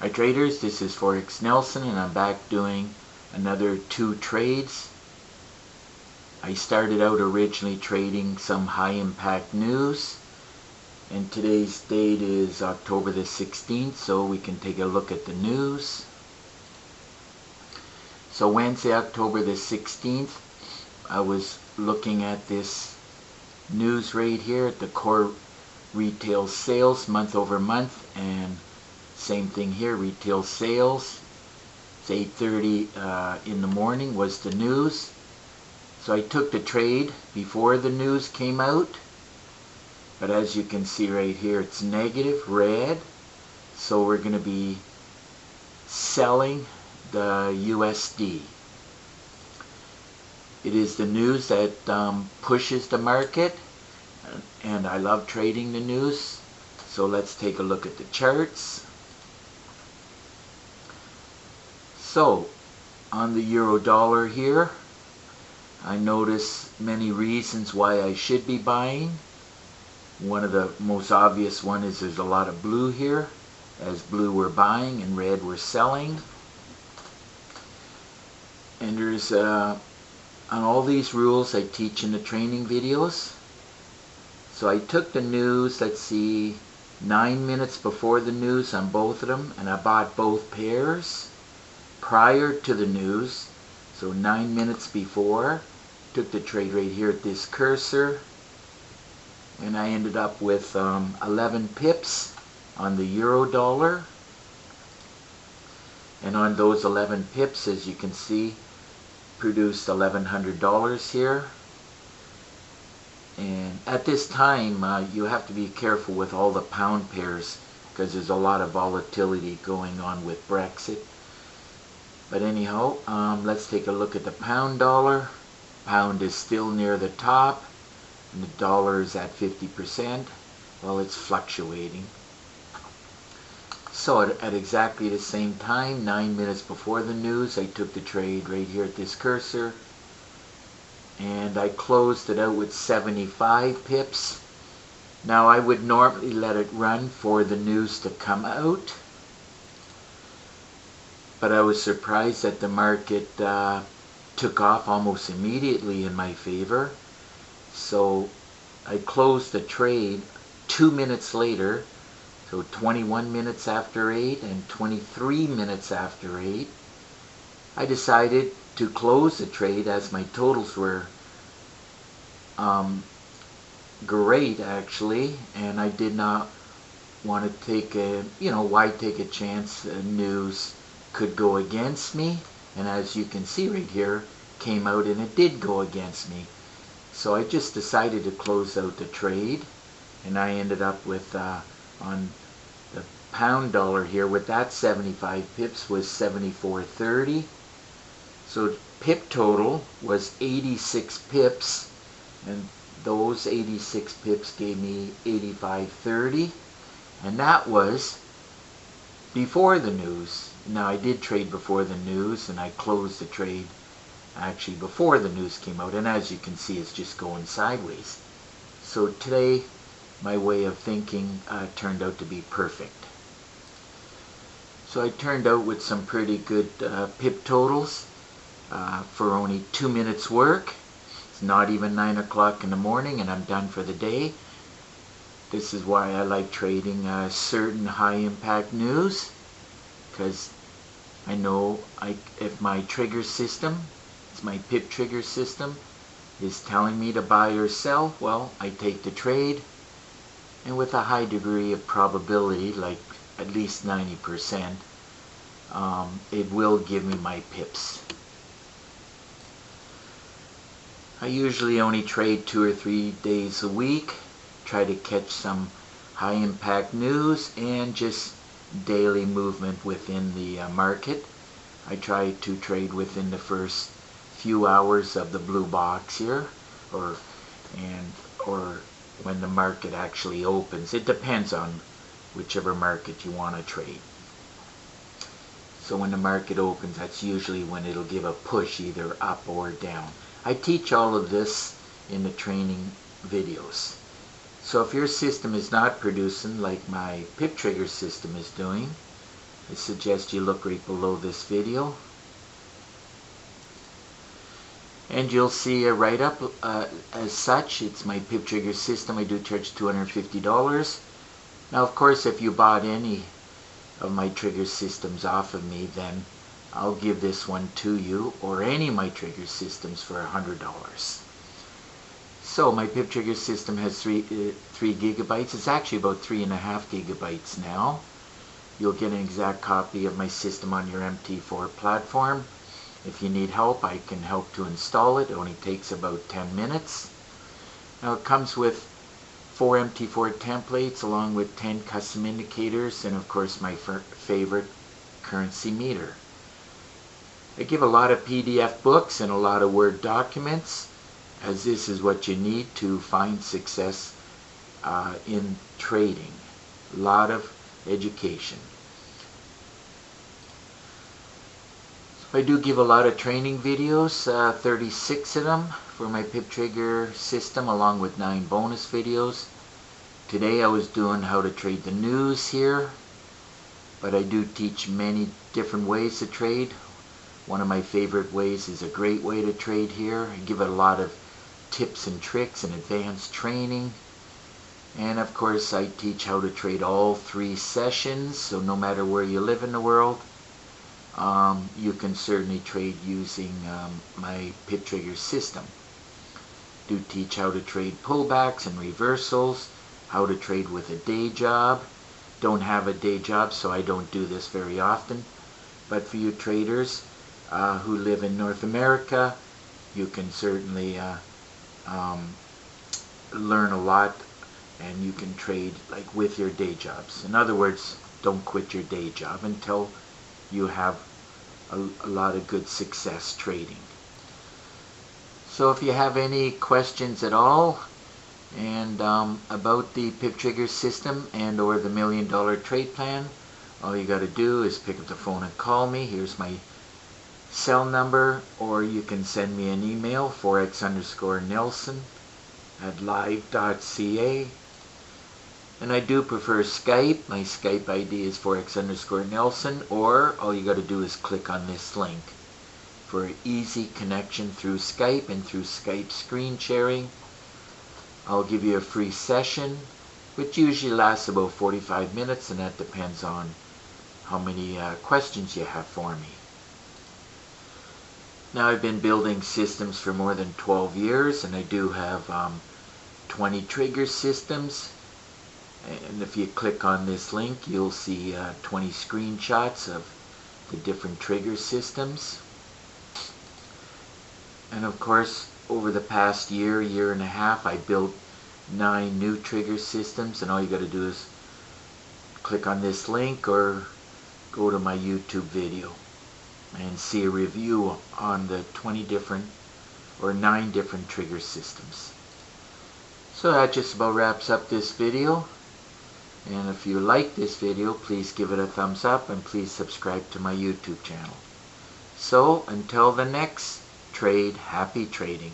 Hi traders, this is Forex Nelson and I'm back doing another 2 trades. I started out originally trading some high impact news, and today's date is October the 16th, so we can take a look at the news. So Wednesday, October the 16th, I was looking at this news right here at the core retail sales month over month, and same thing here, retail sales. It's 8:30 in the morning was the news. So I took the trade before the news came out. But as you can see right here, it's negative, red. So we're going to be selling the USD. It is the news that pushes the market. And I love trading the news. So let's take a look at the charts. So, on the euro dollar here, I notice many reasons why I should be buying. One of the most obvious one is there's a lot of blue here. As blue we're buying and red we're selling. And there's, on all these rules I teach in the training videos. So I took the news, let's see, 9 minutes before the news on both of them, and I bought both pairs prior to the news, so 9 minutes before. Took the trade right here at this cursor, and I ended up with 11 pips on the euro dollar. And on those 11 pips, as you can see, produced $1,100 here. And at this time, you have to be careful with all the pound pairs because there's a lot of volatility going on with Brexit. But anyhow, let's take a look at the pound dollar. Pound is still near the top, and the dollar is at 50%. Well, it's fluctuating. So at exactly the same time, 9 minutes before the news, I took the trade right here at this cursor, and I closed it out with 75 pips. Now I would normally let it run for the news to come out, but I was surprised that the market took off almost immediately in my favor. So I closed the trade 2 minutes later, so 21 minutes after 8 and 23 minutes after 8. I decided to close the trade as my totals were great actually, and I did not want to take a, why take a chance? The news could go against me, and as you can see right here, came out and it did go against me. So I just decided to close out the trade, and I ended up with on the pound dollar here with that 75 pips was 74.30. So pip total was 86 pips, and those 86 pips gave me 85.30, and that was before the news. Now I did trade before the news, and I closed the trade actually before the news came out, and as you can see, it's just going sideways. So today my way of thinking turned out to be perfect. So I turned out with some pretty good pip totals for only 2 minutes work. It's not even 9 o'clock in the morning and I'm done for the day. This is why I like trading certain high impact news, because I know if my trigger system, it's my PIP trigger system, is telling me to buy or sell, well, I take the trade, and with a high degree of probability, like at least 90%, it will give me my pips. I usually only trade 2 or 3 days a week, try to catch some high impact news and just daily movement within the market. I try to trade within the first few hours of the blue box here, or when the market actually opens. It depends on whichever market you want to trade. So when the market opens, that's usually when it'll give a push either up or down. I teach all of this in the training videos. So if your system is not producing like my PIP trigger system is doing, I suggest you look right below this video. And you'll see a write-up as such. It's my PIP trigger system. I do charge $250. Now, of course, if you bought any of my trigger systems off of me, then I'll give this one to you, or any of my trigger systems, for $100. So my PIP trigger system has 3 gigabytes. It's actually about 3.5 gigabytes now. You'll get an exact copy of my system on your MT4 platform. If you need help, I can help to install it. It only takes about 10 minutes. Now it comes with 4 MT4 templates along with 10 custom indicators and of course my favorite currency meter. I give a lot of PDF books and a lot of Word documents, as this is what you need to find success in trading. A lot of education. I do give a lot of training videos, 36 of them for my PIP trigger system, along with 9 bonus videos. Today I was doing how to trade the news here, but I do teach many different ways to trade. One of my favorite ways is a great way to trade here. I give it a lot of tips and tricks and advanced training. And of course I teach how to trade all 3 sessions, so no matter where you live in the world, you can certainly trade using my PIP trigger system. Do teach how to trade pullbacks and reversals, how to trade with a day job. Don't have a day job, so I don't do this very often. But for you traders who live in North America, you can certainly learn a lot, and you can trade like with your day jobs. In other words, don't quit your day job until you have a lot of good success trading. So if you have any questions at all and about the PIP trigger system and or the $1 Million Trade Plan, all you got to do is pick up the phone and call me. Here's my cell number, or you can send me an email, forex_nelson@live.ca. And I do prefer Skype. My Skype ID is forex_Nelson, or all you got to do is click on this link for easy connection through Skype and through Skype screen sharing. I'll give you a free session, which usually lasts about 45 minutes, and that depends on how many questions you have for me. Now, I've been building systems for more than 12 years, and I do have 20 trigger systems. And if you click on this link, you'll see 20 screenshots of the different trigger systems. And of course, over the past year and a half, I built 9 new trigger systems, and all you got to do is click on this link or go to my YouTube video and see a review on the 9 different trigger systems. So that just about wraps up this video. And if you like this video, please give it a thumbs up and please subscribe to my YouTube channel. So until the next trade, happy trading.